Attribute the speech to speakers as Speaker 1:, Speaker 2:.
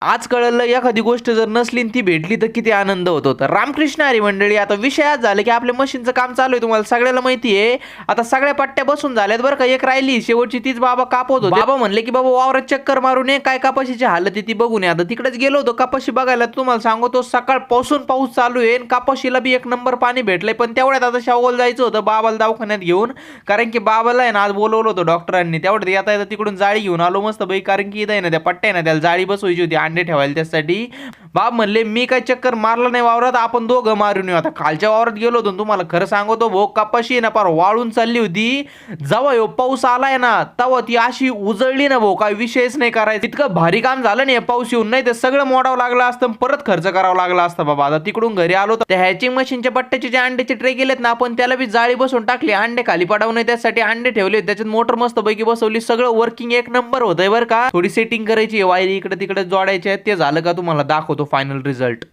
Speaker 1: आज कळलं एखादी गोष्ट जर नसली ती भेटली तर किती आनंद होतो. तर रामकृष्ण हरी मंडळी, आता विषय आज झालं की आपल्या मशीनचं काम चालू आहे, तुम्हाला सगळ्याला माहिती आहे. आता सगळ्या पट्ट्या बसून झाल्यात बरं का, एक राहिली शेवटची, तीच बाबा कापत होते. बाबा म्हणले की बाबा वावरात चक्कर मारून ये, काय कपाशीची हालत आहे ती बघून ये. आता तिकडेच गेलो होतो कपाशी बघायला. तुम्हाला सांगतो सकाळपासून पाऊस चालू आहे, कपाशीला बी एक नंबर पाणी भेटलंय. पण तेवढ्यात आता शावल जायचं होतं बाबाला दवाखान्यात घेऊन, कारण की बाबाला आहे ना आज बोलवलं होतं डॉक्टरांनी. तेवढ्यात येता येता तिकडून जाळी घेऊन आलो मस्त बाई, कारण की इथं आहे ना त्या पट्ट्या ना त्याला जाळी बसवायची होती अंडे ठेवायला त्यासाठी. बाब म्हणले मी काय चक्कर मारलं नाही वावरात, आपण दोघं मारून येऊ. आता खालच्या वावरात गेलो होतो, तुम्हाला खरं सांगतो भाऊ कपाशी ना पार वाळून चालली होती. जेव्हा यो पाऊस आलाय ना तेव्हा ती अशी उजळली ना भाऊ, काय विषयच नाही करायचं. इतकं भारी काम झालं नाही पाऊस येऊन, नाही ते सगळं मोडावं लागलं असतं, परत खर्च करावा लागला असता बाबा. आता तिकडून घरी आलो तर त्या हॅचिंग मशीनच्या पट्ट्याचे जे अंड्याचे ट्रे गेलेत ना, आपण त्याला बी जाळी बसून टाकली, अंडे खाली पडावं नाही त्यासाठी अंडे ठेवले, त्याच्यात मोटर मस्त पैकी बसवली, सगळं वर्किंग एक नंबर होतंय बरं का. थोडी सेटिंग करायची, वायरी इकडे तिकडे जोडायची आहे, ते झालं का तुम्हाला दाखवतो फायनल रिझल्ट.